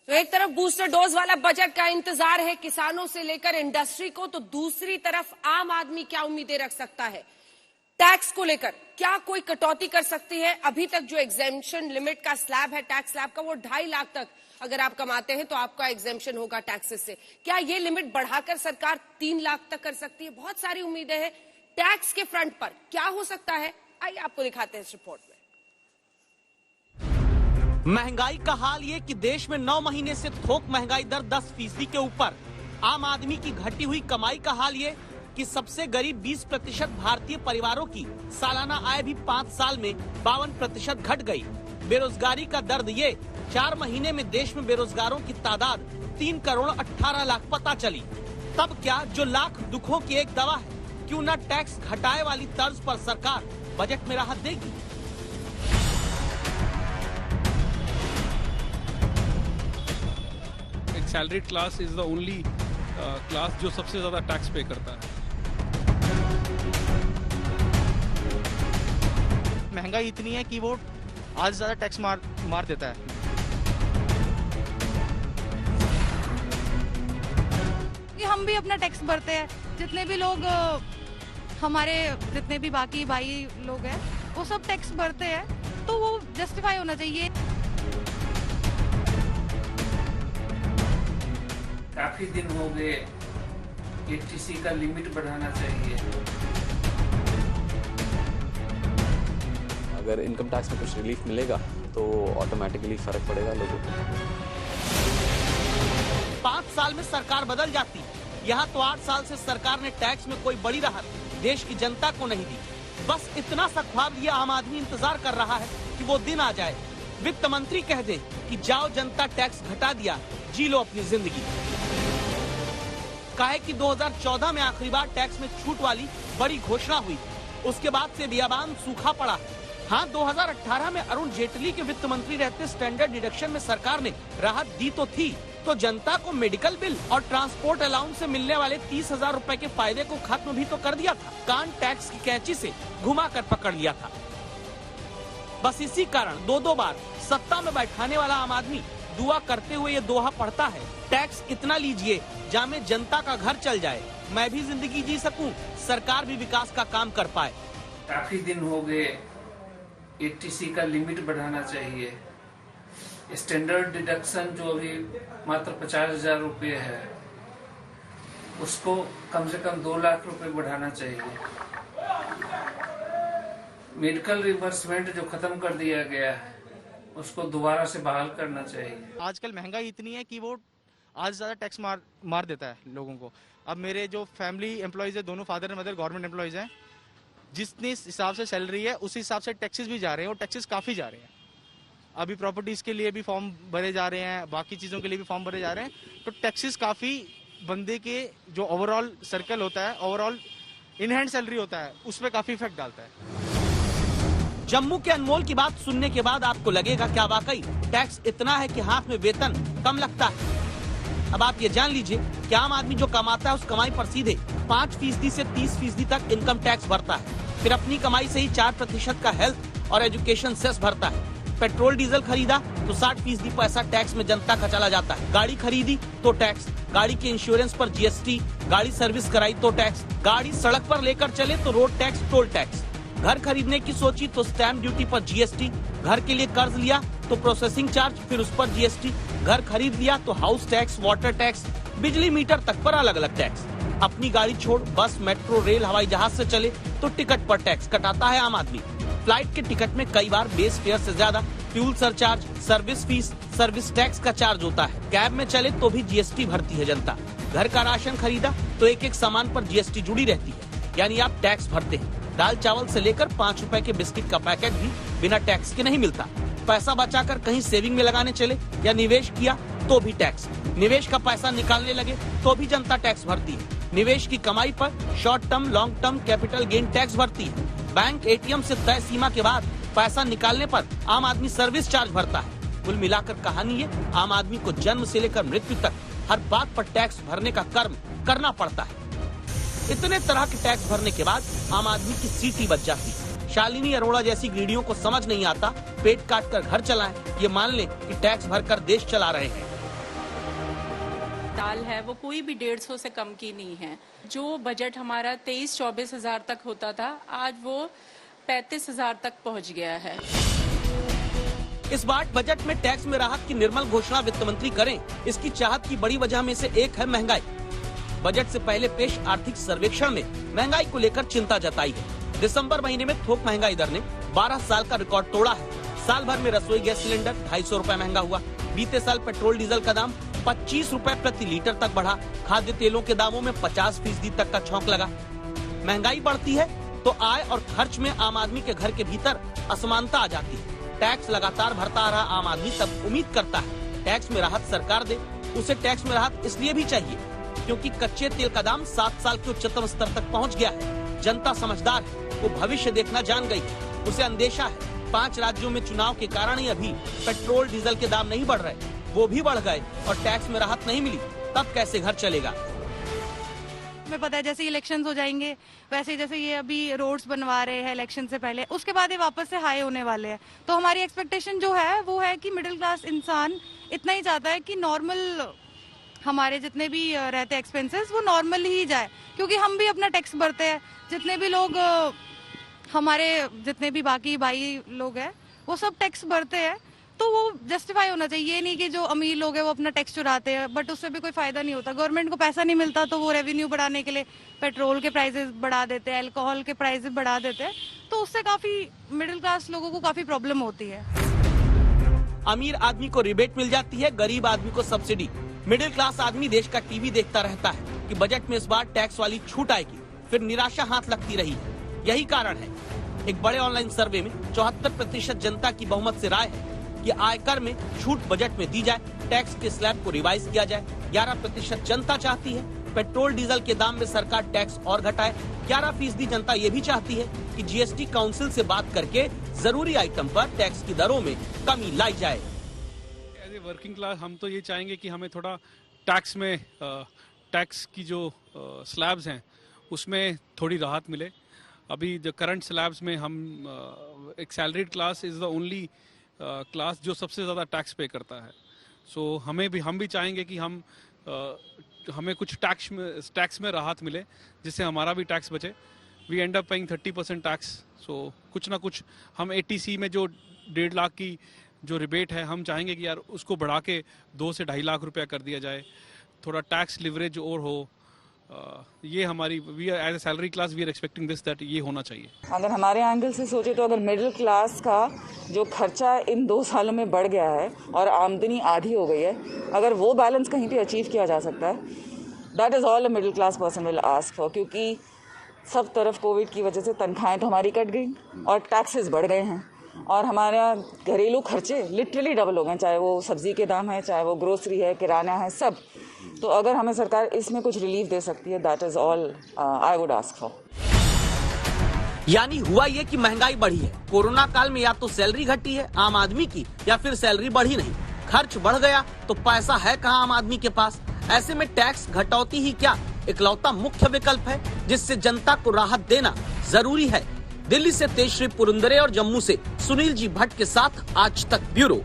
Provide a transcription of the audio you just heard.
तो एक तरफ बूस्टर डोज वाला बजट का इंतजार है किसानों से लेकर इंडस्ट्री को, तो दूसरी तरफ आम आदमी क्या उम्मीदें रख सकता है? टैक्स को लेकर क्या कोई कटौती कर सकती है? अभी तक जो एग्जेम्पशन लिमिट का स्लैब है टैक्स स्लैब का, वो 2.5 लाख तक अगर आप कमाते हैं तो आपका एग्जेम्पशन होगा टैक्सेस से। क्या ये लिमिट बढ़ाकर सरकार 3 लाख तक कर सकती है? बहुत सारी उम्मीदें हैं टैक्स के फ्रंट पर। क्या हो सकता है, आइए आपको दिखाते हैं इस रिपोर्ट में। महंगाई का हाल ये कि देश में 9 महीने से थोक महंगाई दर 10% के ऊपर। आम आदमी की घटी हुई कमाई का हाल ये कि सबसे गरीब 20% भारतीय परिवारों की सालाना आय भी 5 साल में 52% घट गई। बेरोजगारी का दर्द ये 4 महीने में देश में बेरोजगारों की तादाद 3 करोड़ 18 लाख पता चली। तब क्या जो लाख दुखों की एक दवा है, क्यों न टैक्स घटाए वाली तर्ज पर सरकार बजट में राहत देगी? Salary class is the only class जो सबसे ज्यादा टैक्स पे करता है। महंगाई इतनी है कि वो आज ज्यादा टैक्स मार देता है। कि हम भी अपना टैक्स भरते हैं, जितने भी लोग हमारे जितने भी बाकी भाई लोग हैं वो सब टैक्स भरते हैं, तो वो जस्टिफाई होना चाहिए। काफी दिन हो गए, एटीसी का लिमिट बढ़ाना चाहिए। अगर इनकम टैक्स में कुछ रिलीफ मिलेगा तो ऑटोमेटिकली फर्क पड़ेगा लोगों को। 5 साल में सरकार बदल जाती, यहाँ तो 8 साल से सरकार ने टैक्स में कोई बड़ी राहत देश की जनता को नहीं दी। बस इतना सा ख्वाब लिए आम आदमी इंतजार कर रहा है कि वो दिन आ जाए, वित्त मंत्री कह दे कि जाओ जनता टैक्स घटा दिया, जी लो अपनी जिंदगी। काहे कि 2014 में आखिरी बार टैक्स में छूट वाली बड़ी घोषणा हुई, उसके बाद से बियाबान सूखा पड़ा। हाँ, 2018 में अरुण जेटली के वित्त मंत्री रहते स्टैंडर्ड डिडक्शन में सरकार ने राहत दी तो थी, तो जनता को मेडिकल बिल और ट्रांसपोर्ट अलाउंस से मिलने वाले 30,000 रुपए के फायदे को खत्म भी तो कर दिया था। कान टैक्स की कैंची से घुमा कर पकड़ लिया था। बस इसी कारण 2 बार सत्ता में बैठाने वाला आम आदमी दुआ करते हुए ये दोहा पढ़ता है, टैक्स इतना लीजिए जामे जनता का घर चल जाए, मैं भी जिंदगी जी सकूं, सरकार भी विकास का काम कर पाए। काफी दिन हो गए, एटीसी का लिमिट बढ़ाना चाहिए। स्टैंडर्ड डिडक्शन जो अभी मात्र 50,000 रुपये है, उसको कम से कम 2 लाख रुपए बढ़ाना चाहिए। मेडिकल रिइंबर्समेंट जो खत्म कर दिया गया है, उसको दोबारा से बहाल करना चाहिए। आजकल महंगाई इतनी है कि वो आज ज्यादा टैक्स मार देता है लोगों को। अब मेरे जो फैमिली एम्प्लॉयज है, दोनों father and mother government employees हैं, जितनी हिसाब से सैलरी है उसी हिसाब से टैक्सेस भी जा रहे हैं, और टैक्सेस काफी जा रहे हैं। अभी प्रॉपर्टीज के लिए भी फॉर्म भरे जा रहे हैं, बाकी चीजों के लिए भी फॉर्म भरे जा रहे हैं, तो टैक्सेस काफी बंदे के जो ओवरऑल सर्कल होता है, ओवरऑल इन हैंड सैलरी होता है, उस पर काफी इफेक्ट डालता है। जम्मू के अनमोल की बात सुनने के बाद आपको लगेगा क्या वाकई टैक्स इतना है कि हाथ में वेतन कम लगता है? अब आप ये जान लीजिए कि आम आदमी जो कमाता है उस कमाई पर सीधे 5% से 30% तक इनकम टैक्स भरता है। फिर अपनी कमाई से ही 4% का हेल्थ और एजुकेशन सेस भरता है। पेट्रोल डीजल खरीदा तो 60% पैसा टैक्स में जनता का चला जाता है। गाड़ी खरीदी तो टैक्स, गाड़ी के इंश्योरेंस पर जीएसटी, गाड़ी सर्विस कराई तो टैक्स, गाड़ी सड़क पर लेकर चले तो रोड टैक्स, टोल टैक्स, घर खरीदने की सोची तो स्टैम्प ड्यूटी पर जीएसटी, घर के लिए कर्ज लिया तो प्रोसेसिंग चार्ज, फिर उस पर जीएसटी, घर खरीद लिया तो हाउस टैक्स, वाटर टैक्स, बिजली मीटर तक पर अलग अलग टैक्स। अपनी गाड़ी छोड़ बस, मेट्रो, रेल, हवाई जहाज से चले तो टिकट पर टैक्स कटाता है आम आदमी। फ्लाइट के टिकट में कई बार बेस फेयर से ज्यादा fuel surcharge, service fees, service tax का चार्ज होता है। कैब में चले तो भी जीएसटी भरती है जनता। घर का राशन खरीदा तो एक सामान पर जीएसटी जुड़ी रहती है, यानी आप टैक्स भरते हैं। दाल चावल से लेकर 5 रुपए के बिस्किट का पैकेट भी बिना टैक्स के नहीं मिलता। पैसा बचाकर कहीं सेविंग में लगाने चले या निवेश किया तो भी टैक्स। निवेश का पैसा निकालने लगे तो भी जनता टैक्स भरती है। निवेश की कमाई पर short term, long term capital gain tax भरती है। बैंक एटीएम से तय सीमा के बाद पैसा निकालने पर आम आदमी सर्विस चार्ज भरता है। कुल मिलाकर कहानी है, आम आदमी को जन्म से लेकर मृत्यु तक हर बात पर टैक्स भरने का कर्म करना पड़ता है। इतने तरह के टैक्स भरने के बाद आम आदमी की सीटी बच जाती है। शालिनी अरोड़ा जैसी गृहिणियों को समझ नहीं आता पेट काट कर घर चलाएं, ये मान ले कि टैक्स भरकर देश चला रहे हैं। दाल है वो कोई भी 150 से कम की नहीं है। जो बजट हमारा 23-24 हजार तक होता था, आज वो 35 हजार तक पहुंच गया है। इस बार बजट में टैक्स में राहत की निर्मल घोषणा वित्त मंत्री करें, इसकी चाहत की बड़ी वजह में से एक है महंगाई। बजट से पहले पेश आर्थिक सर्वेक्षण में महंगाई को लेकर चिंता जताई है। दिसंबर महीने में थोक महंगाई दर ने 12 साल का रिकॉर्ड तोड़ा है। साल भर में रसोई गैस सिलेंडर 250 रूपए महंगा हुआ। बीते साल पेट्रोल डीजल का दाम 25 रूपए प्रति लीटर तक बढ़ा। खाद्य तेलों के दामों में 50% तक का छौंक लगा। महंगाई बढ़ती है तो आय और खर्च में आम आदमी के घर के भीतर असमानता आ जाती है। टैक्स लगातार भरता आ रहा आम आदमी तब उम्मीद करता है टैक्स में राहत सरकार दे। उसे टैक्स में राहत इसलिए भी चाहिए क्योंकि कच्चे तेल का दाम 7 साल के उच्चतम स्तर तक पहुंच गया है। जनता समझदार है, वो भविष्य देखना जान गई है। उसे अंदेशा है 5 राज्यों में चुनाव के कारण ही अभी पेट्रोल डीजल के दाम नहीं बढ़ रहे, वो भी बढ़ गए और टैक्स में राहत नहीं मिली, तब कैसे घर चलेगा। हमें पता है जैसे इलेक्शंस हो जाएंगे वैसे जैसे ये अभी रोड्स बनवा रहे हैं इलेक्शन से पहले, उसके बाद ये वापस से हाई होने वाले हैं। तो हमारी एक्सपेक्टेशन जो है वो है कि मिडिल क्लास इंसान इतना ही चाहता है कि नॉर्मल हमारे जितने भी रहते हैं एक्सपेंसेस वो नॉर्मल ही जाए, क्योंकि हम भी अपना टैक्स भरते हैं। जितने भी लोग हमारे जितने भी बाकी भाई लोग हैं वो सब टैक्स भरते हैं, तो वो जस्टिफाई होना चाहिए। ये नहीं कि जो अमीर लोग हैं वो अपना टैक्स चुराते हैं, बट उससे भी कोई फायदा नहीं होता। गवर्नमेंट को पैसा नहीं मिलता तो वो रेवेन्यू बढ़ाने के लिए पेट्रोल के प्राइसेस बढ़ा देते हैं, अल्कोहल के प्राइसेस बढ़ा देते हैं, तो उससे काफी मिडिल क्लास लोगों को काफी प्रॉब्लम होती है। अमीर आदमी को रिबेट मिल जाती है, गरीब आदमी को सब्सिडी। मिडिल क्लास आदमी देश का टीवी देखता रहता है कि बजट में इस बार टैक्स वाली छूट आएगी, फिर निराशा हाथ लगती रही। यही कारण है एक बड़े ऑनलाइन सर्वे में 74% जनता की बहुमत से राय है कि आयकर में छूट बजट में दी जाए, टैक्स के स्लैब को रिवाइज किया जाए। 11% जनता चाहती है पेट्रोल डीजल के दाम में सरकार टैक्स और घटाए। 11% जनता ये भी चाहती है कि जीएसटी काउंसिल से बात करके जरूरी आइटम पर टैक्स की दरों में कमी लाई जाए। एज ए वर्किंग क्लास हम तो ये चाहेंगे कि हमें थोड़ा टैक्स में टैक्स की जो स्लैब्स हैं उसमें थोड़ी राहत मिले। अभी जो करंट स्लैब्स में हम एक salaried class is the only class जो सबसे ज़्यादा टैक्स पे करता है। सो हम भी चाहेंगे कि हमें कुछ टैक्स में राहत मिले जिससे हमारा भी टैक्स बचे। We end up paying 30% tax. So कुछ ना कुछ हम एटीसी में जो 1.5 लाख की जो रिबेट है हम चाहेंगे कि यार उसको बढ़ा के 2 से 2.5 लाख रुपया कर दिया जाए, थोड़ा टैक्स लिवरेज और हो। ये हमारी we as a salary class we are expecting this that ये होना चाहिए। अगर हमारे एंगल से सोचे तो अगर मिडिल क्लास का जो खर्चा इन 2 सालों में बढ़ गया है और आमदनी आधी हो गई है, अगर वो बैलेंस कहीं पे अचीव किया जा सकता है, that is all a middle class person will ask for. क्योंकि सब तरफ कोविड की वजह से तनख्वाहें तो हमारी कट गई और टैक्सेस बढ़ गए हैं और हमारा घरेलू खर्चे लिटरली डबल हो गए, चाहे वो सब्जी के दाम है, चाहे वो ग्रोसरी है, किराना है, सब। तो अगर हमें सरकार इसमें कुछ रिलीफ दे सकती है, that is all I would ask for. यानी हुआ ये कि महंगाई बढ़ी है। कोरोना काल में या तो सैलरी घटी है आम आदमी की या फिर सैलरी बढ़ी नहीं। खर्च बढ़ गया तो पैसा है कहाँ आम आदमी के पास। ऐसे में टैक्स घटौती ही क्या इकलौता मुख्य विकल्प है जिससे जनता को राहत देना जरूरी है। दिल्ली से तेजश्री पुरंदरे और जम्मू से सुनील जी भट्ट के साथ आज तक ब्यूरो।